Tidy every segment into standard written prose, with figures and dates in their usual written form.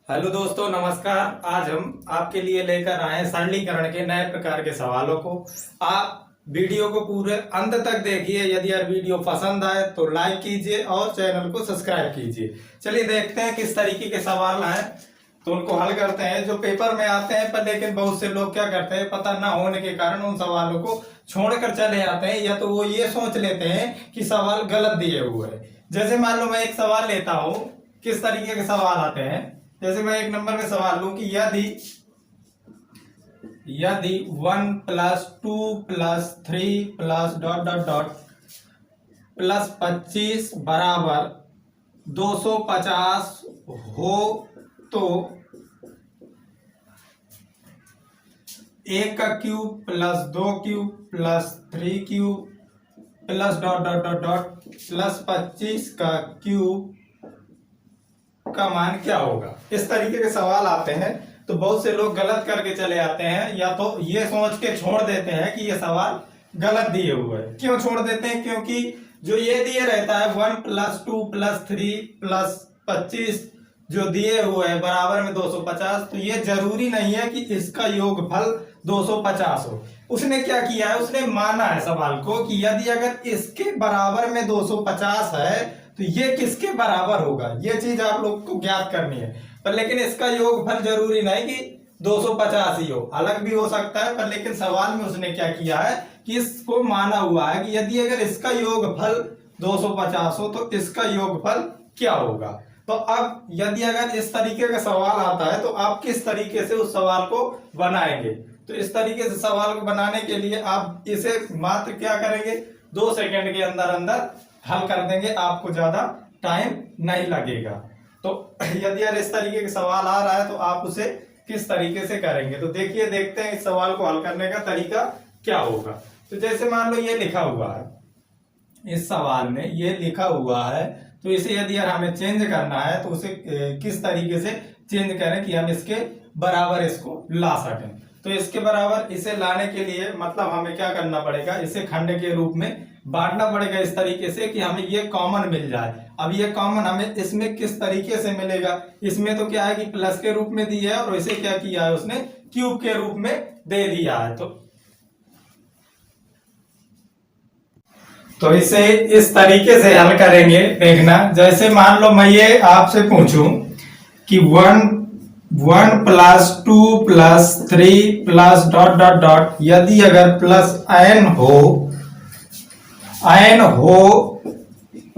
Hello दोस्तों, नमस्कार। आज हम आपके लिए लेकर आए हैं सरलीकरण के नए प्रकार के सवालों को। आप वीडियो को पूरे अंत तक देखिए। यदि यार वीडियो पसंद आए तो लाइक कीजिए और चैनल को सब्सक्राइब कीजिए। चलिए देखते हैं किस तरीके के सवाल हैं, तो उनको हल करते हैं जो पेपर में आते हैं। पर लेकिन बहुत से लोग क्या करते हैं, पता ना होने के कारण उन सवालों को छोड़कर चले आते हैं, या तो वो ये सोच लेते हैं कि सवाल गलत दिए हुए हैं। जैसे मान लो मैं एक सवाल लेता हूं, किस तरीके के सवाल आते हैं। जैसे मैं एक नंबर में सवाल लूं कि यदि 1 + 2 + 3 + ... + 25 बराबर 250 हो तो 1 का क्यूब + 2 क्यूब + 3 क्यूब + ... + 25 का क्यूब का मान क्या होगा। इस तरीके के सवाल आते हैं तो बहुत से लोग गलत करके चले आते हैं, या तो ये सोच के छोड़ देते हैं कि ये सवाल गलत दिए हुए हैं। क्यों छोड़ देते हैं? क्योंकि जो ये दिए रहता है 1 + 2 + 3 + 25 जो दिए हुए हैं बराबर में 250, तो ये जरूरी नहीं है कि इसका योगफल 250 हो। उसने क्या किया है, उसने माना है सवाल को कि यदि अगर इसके बराबर में 250 है तो ये किसके बराबर होगा, ये चीज आप लोग को ज्ञात करनी है। पर लेकिन इसका योगफल जरूरी नहीं कि 250 ही हो, अलग भी हो सकता है। पर लेकिन सवाल में उसने क्या किया है कि इसको माना हुआ है कि यदि अगर इसका योगफल 250 हो तो इसका योगफल क्या होगा। तो अब यदि अगर इस तरीके का सवाल आता है तो आप किस तरीके से उस सवाल को बनाएंगे। तो इस तरीके से सवाल को बनाने के लिए आप इसे मात्र क्या करेंगे, 2 सेकंड के अंदर अंदर हल कर देंगे, आपको ज्यादा टाइम नहीं लगेगा। तो यदि यार इस तरीके का सवाल आ रहा है तो आप उसे किस तरीके से करेंगे, तो देखिए देखते हैं इस सवाल को हल करने का तरीका क्या होगा। तो जैसे मान लो ये लिखा हुआ है, इस सवाल में ये लिखा हुआ है, तो इसे यदि यार हमें चेंज करना है तो उसे किस तरीके से चेंज करें कि हम इसके बराबर इसको ला सकें। तो इसके बराबर इसे लाने के लिए मतलब हमें क्या करना पड़ेगा, इसे खंड के रूप में बांटना पड़ेगा इस तरीके से कि हमें ये कॉमन मिल जाए। अब ये कॉमन हमें इसमें किस तरीके से मिलेगा, इसमें तो क्या है कि प्लस के रूप में दिया है और इसे क्या किया है उसने क्यूब के रूप में दे दिया है। तो इसे इस तरीके से हल करेंगे, देखना। जैसे मान लो मैं ये आपसे पूछूं कि 1 + 2 + 3 + ... यदि अगर +n हो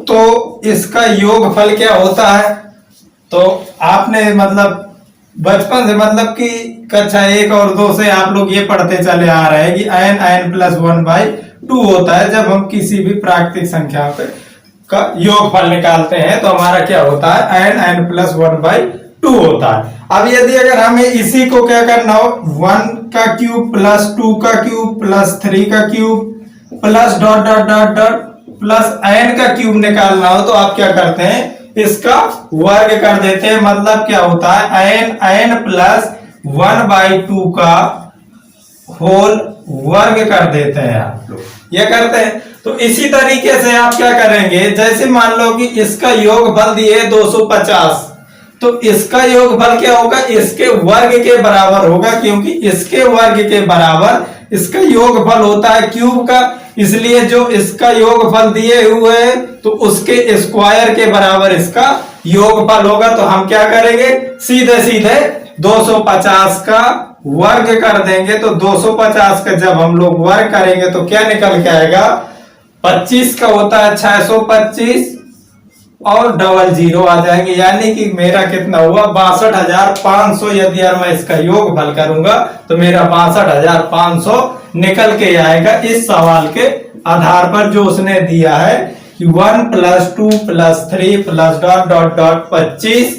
तो इसका योगफल क्या होता है। तो आपने मतलब बचपन से मतलब कि कक्षा 1 और 2 से आप लोग ये पढ़ते चले आ रहे हैं कि n + 1/2 होता है। जब हम किसी भी प्राकृतिक संख्या का योगफल निकालते हैं तो हमारा क्या होता है, n + 1/2 होता है। अब यदि अगर हमें इसी को क्या करना हो, 1 का क्यूब + 2 का क्यूब + 3 का क्यूब + ... n का क्यूब निकालना हो तो आप क्या करते हैं, इसका वर्ग कर देते हैं। मतलब क्या होता है, n + 1/2 का होल वर्ग कर देते हैं आप लोग, ये करते हैं। तो इसी तरीके से आप क्या करेंगे, जैसे मान लो कि इसका योगफल दिए 250, तो इसका योगफल क्या होगा, इसके वर्ग के बराबर होगा, क्योंकि इसके वर्ग के बराबर इसका योगफल होता है क्यूब का। इसलिए जो इसका योगफल दिए हुए हैं तो उसके स्क्वायर के बराबर इसका योगफल होगा। तो हम क्या करेंगे, सीधे सीधे 250 का वर्ग कर देंगे। तो 250 का जब हम लोग वर्ग करेंगे तो क्या निकल के आएगा, 25 का होता है 625 और 00 आ जाएंगे, यानी कि मेरा कितना हुआ 62,500। यदि यार मैं इसका योगफल करूंगा तो मेरा 62,500 निकल के आएगा। इस सवाल के आधार पर जो उसने दिया है कि 1 + 2 + 3 + ... 25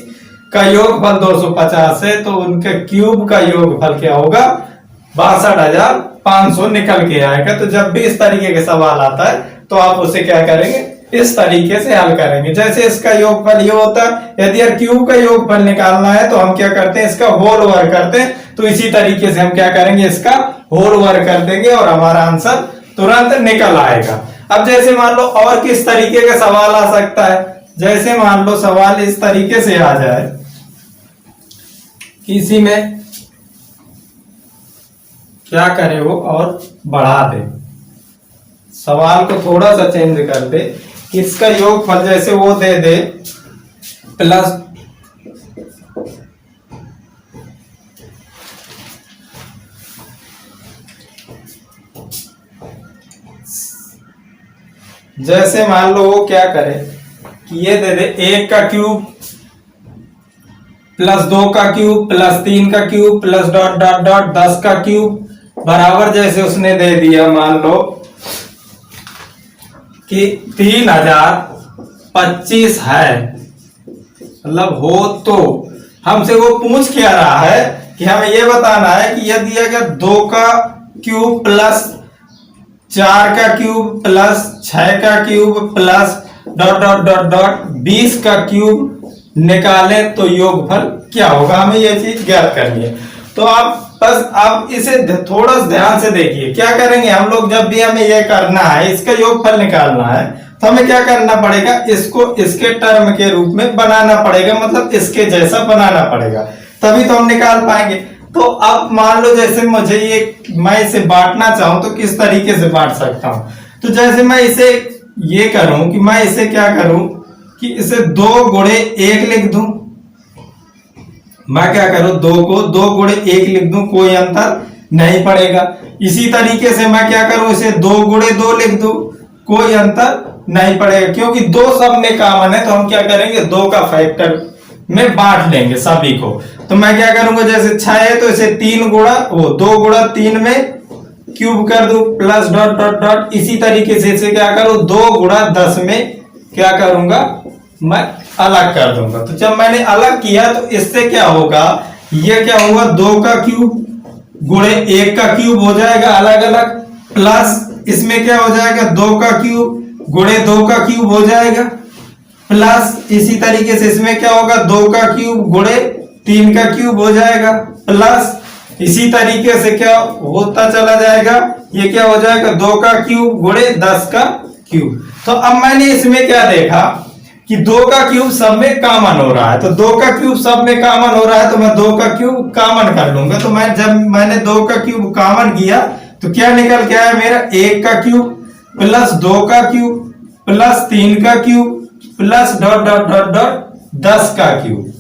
का योगफल 250 है, तो उनके क्यूब का योगफल क्या होगा, 62,500 निकल के आएगा। तो जब भी इस तरीके के सवाल आता है तो आप उसे क्या करेंगे, इस तरीके से हल करेंगे। जैसे इसका योगफल ये होता है, यदि यार क्यूब का योगफल निकालना है तो हम क्या करते हैं, इसका होल वर्ग करते हैं। तो इसी तरीके से हम क्या करेंगे, इसका होल वर्ग कर देंगे और हमारा आंसर तुरंत निकल आएगा। अब जैसे मान लो और किस तरीके का सवाल आ सकता है, जैसे मान लो सवाल इस तरीके से आ जाए इसी में क्या करे वो और बढ़ा दे, सवाल को थोड़ा सा चेंज कर दे, इसका योगफल जैसे वो दे दे प्लस जैसे मान लो वो क्या करे कि ये दे दे 1 का क्यूब प्लस 2 का क्यूब प्लस 3 का cube plus dot dot dot 10 का क्यूब बराबर, जैसे उसने दे दिया मान लो कि 3025 है, मतलब हो तो हमसे वो पूछ क्या रहा है कि हमें ये बताना है कि यह दिया गया 2 का क्यूब प्लस 4 का क्यूब प्लस 6 का cube plus dot dot dot dot 20 का क्यूब निकालें तो योगफल क्या होगा, हमें ये चीज ज्ञात करनी है। तो आप बस आप इसे थोड़ा ध्यान से देखिए क्या करेंगे हम लोग, जब भी हमें ये करना है इसका योगफल निकालना है तो हमें क्या करना पड़ेगा, इसको इसके टर्म के रूप में बनाना पड़ेगा, मतलब इसके जैसा बनाना पड़ेगा, तभी तो हम निकाल पाएंगे। तो अब मान लो जैसे मुझे ये मैं इसे बांटना चाहूं तो किस तरीके से बांट सकता हूं, तो जैसे मैं इसे ये करूं कि मैं इसे क्या करूं कि इसे 2 गुणे 1 लिख दूं, मैं क्या करूं 2 को 2 गुणे 1 लिख दूं, कोई अंतर नहीं पड़ेगा। इसी तरीके से मैं क्या करूं इसे 2 गुणे 2 लिख दूं, कोई अंतर नहीं पड़ेगा, क्योंकि 2 सब में कॉमन है तो हम क्या करेंगे 2 का फैक्टर में बांट लेंगे सभी को। तो मैं क्या करूंगा जैसे 6 है तो इसे 3 गुणा वो 2 गुणा 3 में क्यूब कर दूं प्लस डॉट डॉट डॉट, इसी तरीके से इसे क्या करूं 2 गुणा 10 में क्या करूंगा मैं अलग कर दूंगा। तो जब मैंने अलग किया तो इससे क्या होगा, ये क्या होगा 2 का क्यूब गुणे 1 का क्यूब हो जाएगा अलग अलग, प्लस इसमें क्या हो जाएगा 2 का क्यूब गुणे 2 का क्यूब हो जाएगा, प्लस इसी तरीके से इसमें क्या होगा 2 का क्यूब गुणे 3 का क्यूब हो जाएगा, प्लस इसी तरीके से क्या होता चला जाएगा, ये क्या हो जाएगा 2 का क्यूब गुणे 10 का क्यूब। तो अब मैंने इसमें क्या देखा कि 2 का क्यूब सब में कॉमन हो रहा है, तो 2 का क्यूब सब में कॉमन हो रहा है तो मैं 2 का क्यूब कॉमन कर लूंगा। तो मैं जब मैंने 2 का क्यूब कॉमन किया तो क्या निकल के आया मेरा 1 का क्यूब प्लस 2 का क्यूब प्लस 3 का cube plus dot dot dot dot 10 का क्यूब,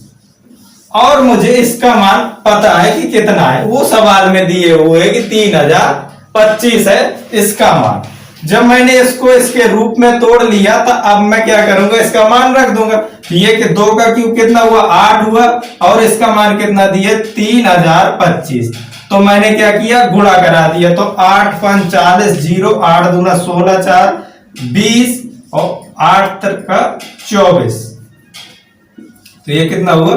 और मुझे इसका मान पता है कि कितना है, वो सवाल में दिए हुए कि 3025 है इसका मान। जब मैंने इसको इसके रूप में तोड़ लिया तो अब मैं क्या करूंगा इसका मान रख दूंगा, ये कि 2 का क्यूब कितना हुआ 8 हुआ और इसका मान कितना दिए 3025। तो मैंने क्या किया गुणा करा दिया, तो 8 5 40 0 8 दूना 16 4 20 और 8 का 24, तो ये कितना हुआ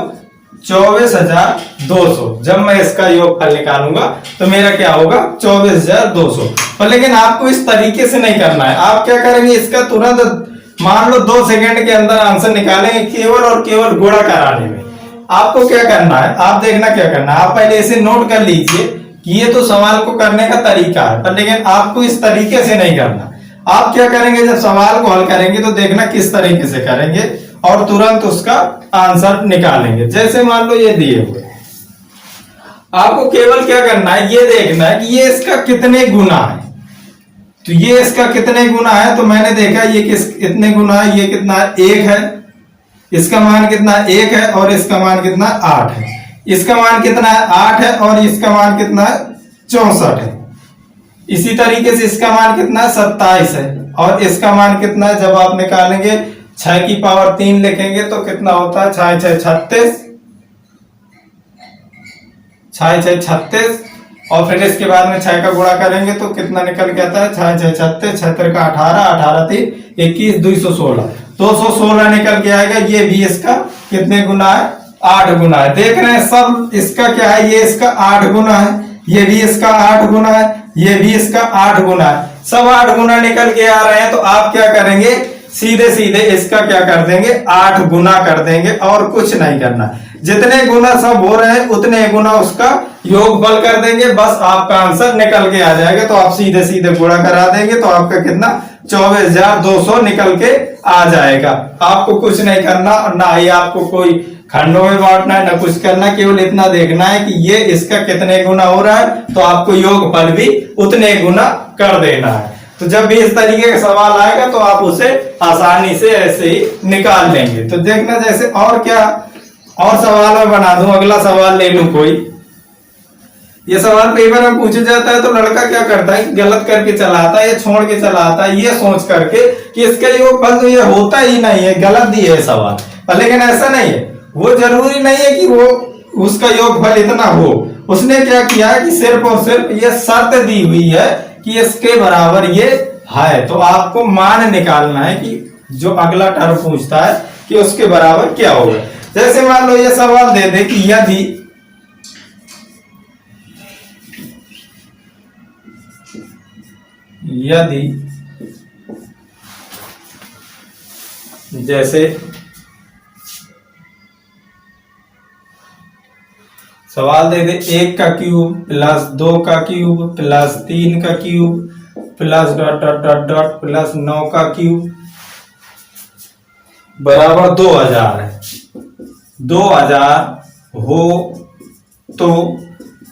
24,200। जब मैं इसका योगफल निकालूंगा तो मेरा क्या होगा 24,200। पर लेकिन आपको इस तरीके से नहीं करना है, आप क्या करेंगे इसका तुरंत मान लो 2 सेकंड के अंदर आंसर निकालेंगे केवल और केवल गुणा कराने में। आपको क्या करना है, आप देखना क्या करना है, आप पहले इसे नोट कर लीजिए कि ये तो सवाल को करने का तरीका है, पर लेकिन आपको इस तरीके से नहीं करना। आप क्या करेंगे जब सवाल को हल करेंगे तो देखना किस तरीके से करेंगे और तुरंत उसका आंसर निकालेंगे। जैसे मान लो ये दिए हुए, आपको केवल क्या करना है ये देखना है कि ये इसका कितने गुना है, तो ये इसका कितने गुना है, तो मैंने देखा ये कितने गुना है, ये कितना है 1 है, इसका मान कितना 1 है और इसका मान कितना 8 है, इसका मान कितना है 8 है और इसका मान कितना है 64 है। इसी तरीके से इसका मान कितना है 27 है और इसका मान कितना है, जब आप निकालेंगे 6 की पावर 3 लिखेंगे तो कितना होता है 6 6 36, 6 6 36 और फिर इसके बाद में 6 का गुणा करेंगे तो कितना निकल के आता है 6 6 36 76 का 18 18 3 21 216 216 निकल के आएगा। ये भी इसका कितने गुना है 8 गुना है। देख रहे हैं सब इसका क्या है, ये इसका 8 गुना है, ये भी इसका 8 गुना है, ये भी इसका 8 गुना है, सब 8 गुना निकल के आ रहे हैं। तो आप क्या करेंगे सीधे सीधे इसका क्या कर देंगे 8 गुना कर देंगे और कुछ नहीं करना। जितने गुना सब हो रहे हैं उतने गुना उसका योगफल कर देंगे, बस आपका आंसर निकल के आ जाएगा। तो आप सीधे सीधे गुणा करा देंगे तो आपका कितना 24,200 निकल के आ जाएगा। आपको कुछ नहीं करना और ना ही आपको कोई खंडों में बांटना है, ना कुछ करना, केवल इतना देखना है कि ये इसका कितने गुना हो रहा है, तो आपको योगफल भी उतने गुना कर देना है। तो जब भी इस तरीके का सवाल आएगा तो आप उसे आसानी से ऐसे ही निकाल लेंगे। तो देखना, जैसे और क्या और सवाल मैं बना दूं, अगला सवाल ले लूं कोई। ये सवाल पेपर में पूछा जाता है तो लड़का क्या करता है, गलत करके चला आता है या छोड़ के चला आता है, ये सोच करके कि इसका योगफल तो ये होता ही नहीं है, गलत दिया है सवाल। लेकिन ऐसा नहीं है, वो जरूरी नहीं है कि वो उसका योगफल इतना हो। उसने क्या किया है कि सिर्फ और सिर्फ ये शर्त दी हुई है कि इसके बराबर ये है। तो आपको मान निकालना है कि जो अगला टर्म पूछता है कि उसके बराबर क्या होगा। जैसे मान लो ये सवाल दे दे कि यदि जैसे सवाल दे दे 1 का क्यूब प्लस 2 का क्यूब प्लस 3 का cube plus dot dot dot dot plus 9 का क्यूब बराबर 2000 है। 2000 हो तो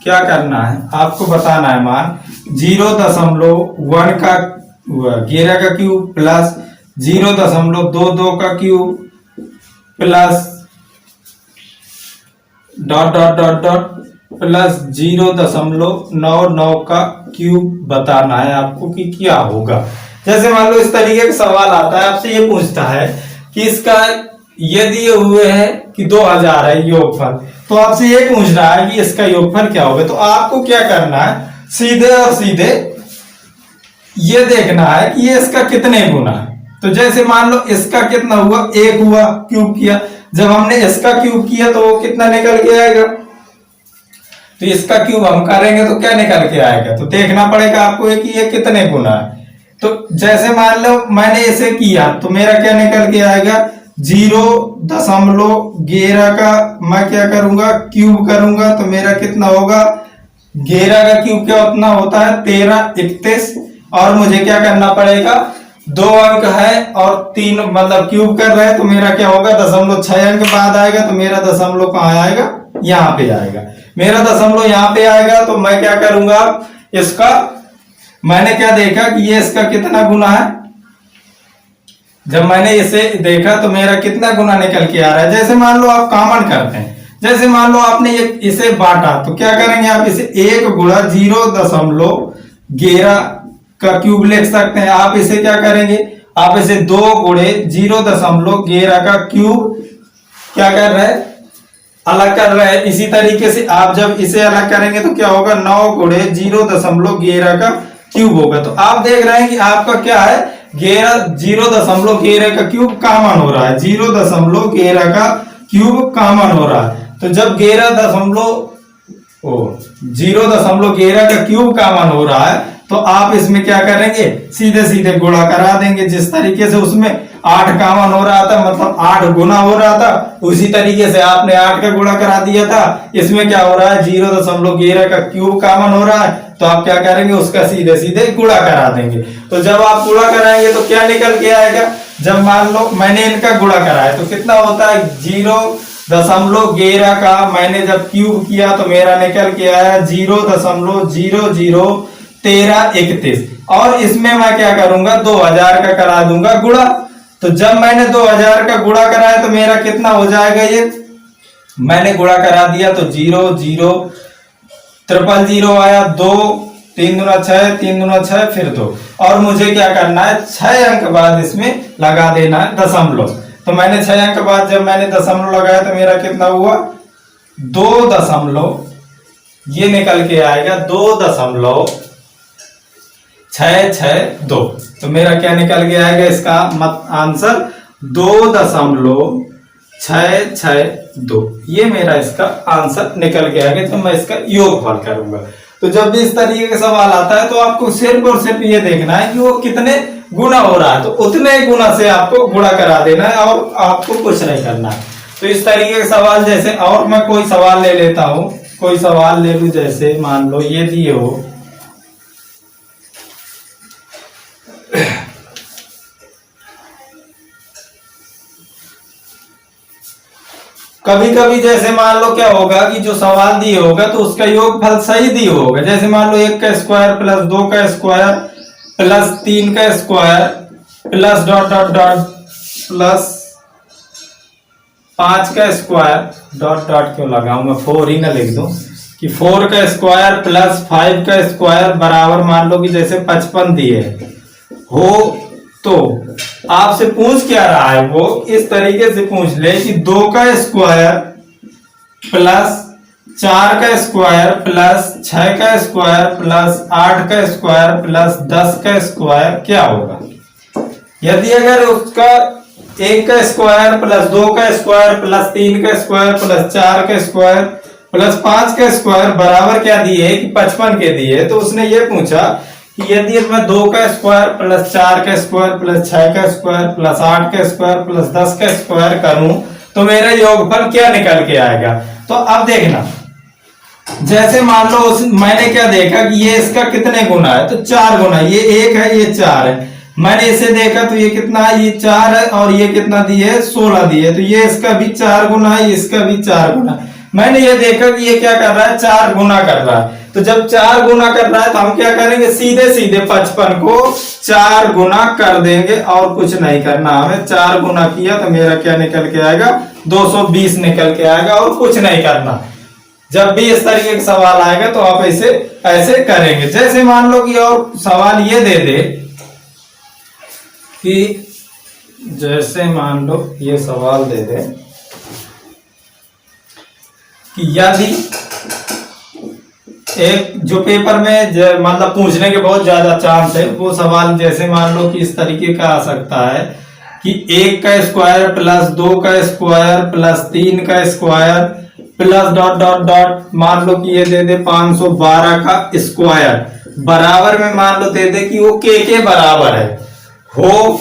क्या करना है, आपको बताना है मान 0.1 का 11 का क्यूब प्लस 0.22 का cube plus dot dot dot dot plus 0.99 का क्यूब बताना है आपको कि क्या होगा। जैसे मान लो इस तरीके का सवाल आता है, आपसे ये पूछता है कि इसका ये दिए हुए है कि 2000 है योगफल, तो आपसे ये पूछ रहा है कि इसका योगफल क्या होगा। तो आपको क्या करना है, सीधे और सीधे ये देखना है कि ये इसका कितने गुना है। तो जैसे मान लो इसका कितना हुआ, 1 हुआ, क्यूब किया। जब हमने इसका क्यूब किया तो वो कितना निकल के आएगा, तो इसका क्यूब हम करेंगे तो क्या निकल के आएगा। तो देखना पड़ेगा आपको कि ये कितने गुना है। तो जैसे मान लो मैंने इसे किया तो मेरा क्या निकल के आएगा, 0.11 का मैं क्या करूंगा, क्यूब करूंगा, तो मेरा कितना होगा, 11 का क्यूब क्या उतना होता है 1331। और मुझे क्या करना पड़ेगा, 2 अंक है और 3 मतलब क्यूब कर रहे हैं, तो मेरा क्या होगा 0.6 अंक बाद आएगा। तो मेरा दशमलव कहाँ आएगा, यहाँ पे आएगा। मेरा दशमलव यहाँ पे आएगा तो मैं क्या करूंगा, इसका मैंने क्या देखा कि ये इसका कितना गुना है। जब मैंने इसे देखा तो मेरा कितना गुना निकल के आ रहा है। जैसे मान लो आप कॉमन करते हैं, जैसे मान लो आपने इसे बांटा तो क्या करेंगे आप, इसे 1 गुणा 0.11 का क्यूब लिख सकते हैं। आप इसे क्या करेंगे, आप इसे 2 गुणे 0.11 का क्यूब क्या कर रहे हैं, अलग कर रहे हैं। इसी तरीके से आप जब इसे अलग करेंगे तो क्या होगा, 9 गुणे 0.11 का क्यूब होगा। तो आप देख रहे हैं कि आपका क्या है, 0.11 का क्यूब कॉमन हो रहा है, 0.11 का क्यूब कॉमन हो रहा है। तो जब 0.11 का क्यूब कॉमन हो रहा है तो आप इसमें क्या करेंगे, सीधे सीधे गुणा करा देंगे। जिस तरीके से उसमें 8 कॉमन हो रहा था, मतलब 8 गुना हो रहा था, उसी तरीके से आपने 8 का गुणा करा दिया था। इसमें क्या हो रहा है, 0.11 का क्यूब कॉमन हो रहा है, तो आप क्या करेंगे, उसका सीधे सीधे गुणा करा देंगे। तो जब आप गुणा कराएंगे तो क्या निकल के आएगा, जब मान लो मैंने इनका गुणा कराया तो कितना होता है, 0.11 का मैंने जब क्यूब किया तो मेरा निकल के आया 0.001331। और इसमें मैं क्या करूंगा, 2000 का करा दूंगा गुणा। तो जब मैंने 2000 का गुणा कराया तो मेरा कितना हो जाएगा, ये मैंने गुणा करा दिया तो 0.0000 आया, 2 3 दूना 6, 3 दूना 6 फिर 2। और मुझे क्या करना है, 6 अंक बाद इसमें लगा देना है दशमलव। तो मैंने 6 अंक बाद जब मैंने दशमलव लगाया तो मेरा कितना हुआ, 2 ये निकल के आएगा 2.662। तो मेरा क्या निकल के आएगा, इसका आंसर 2.662। ये मेरा इसका आंसर निकल के आएगा। तो मैं इसका योगफल करूंगा। तो जब भी इस तरीके का सवाल आता है तो आपको सिर्फ और सिर्फ ये देखना है कि वो कितने गुना हो रहा है, तो उतने गुना से आपको गुणा करा देना है और आपको कुछ नहीं करना है। तो इस तरीके के सवाल, जैसे और मैं कोई सवाल ले लेता हूं, कोई सवाल ले लू। जैसे मान लो ये दिए हो, कभी कभी जैसे मान लो क्या होगा कि जो सवाल दिए होगा तो उसका योगफल सही दिए होगा, जैसे मान लो 1 का स्क्वायर प्लस 2 का स्क्वायर प्लस 3 का square plus dot dot dot plus 5 का स्क्वायर डॉट डॉट क्यों लगाऊं मैं, 4 ही ना लिख दूं कि 4 का स्क्वायर प्लस 5 का स्क्वायर बराबर मान लो कि जैसे 55 दिए हो। तो आपसे पूछ क्या रहा है, वो इस तरीके से पूछ ले कि 2 का स्क्वायर प्लस 4 का स्क्वायर प्लस 6 का स्क्वायर प्लस 8 का स्क्वायर प्लस 10 का स्क्वायर क्या होगा। यदि अगर उसका 1 का स्क्वायर प्लस 2 का स्क्वायर प्लस 3 का स्क्वायर प्लस 4 का स्क्वायर प्लस 5 का स्क्वायर बराबर क्या दिए कि 55 के दिए, तो उसने ये पूछा कि यदि मैं 2 का स्क्वायर प्लस 4 का स्क्वायर प्लस 6 का स्क्वायर प्लस 8 का स्क्वायर प्लस 10 का स्क्वायर करूं तो मेरा योगफल क्या निकल के आएगा। तो अब देखना, जैसे मान लो मैंने क्या देखा कि ये इसका कितने गुना है, तो 4 गुना, ये 1 है ये 4 है। मैंने इसे देखा तो ये कितना है, ये 4 है और ये कितना दिए 16 दिए, तो ये इसका भी 4 गुना है, इसका भी 4 गुना। मैंने ये देखा कि ये क्या कर रहा है 4 गुना कर रहा है, तो जब 4 गुना कर रहा है तो हम क्या करेंगे, सीधे सीधे 55 को 4 गुना कर देंगे और कुछ नहीं करना हमें। 4 गुना किया तो मेरा क्या निकल के आएगा 220 निकल के आएगा और कुछ नहीं करना। जब भी इस तरीके का सवाल आएगा तो आप ऐसे करेंगे। जैसे मान लो कि और सवाल ये दे दे कि जैसे मान लो ये सवाल दे दे कि यदि एक जो पेपर में मतलब पूछने के बहुत ज्यादा चांस है, वो सवाल जैसे मान लो कि इस तरीके का आ सकता है कि 1 का स्क्वायर प्लस 2 का स्क्वायर प्लस 3 का square plus dot dot dot मान लो कि ये दे दे 512 का स्क्वायर बराबर में मान लो दे दे कि वो के बराबर है हो।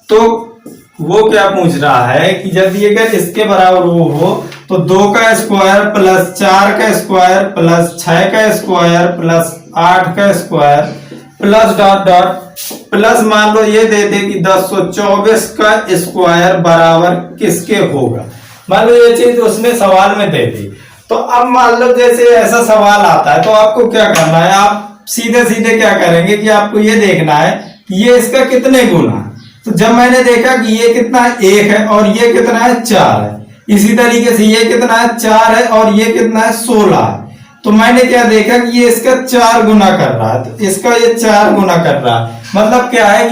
तो वो क्या पूछ रहा है कि यदि अगर इसके बराबर वो हो तो 2 का स्क्वायर प्लस 4 का स्क्वायर प्लस 6 का स्क्वायर प्लस 8 का square plus dot dot plus मान लो ये दे दे कि 1024 का स्क्वायर बराबर किसके होगा। मान लो ये चीज उसने सवाल में दे दी। तो अब मान लो जैसे ऐसा सवाल आता है तो आपको क्या करना है, आप सीधे सीधे क्या करेंगे कि आपको ये देखना है कि ये इसका कितने गुना है। तो जब मैंने देखा कि ये कितना है 1 है और ये कितना है 4 है, इसी तरीके से ये कितना है 4 है और ये कितना है 16 है, तो मैंने क्या देखा कि ये इसका 4 गुना कर रहा है, तो इसका ये 4 गुना कर रहा है। मतलब क्या है कि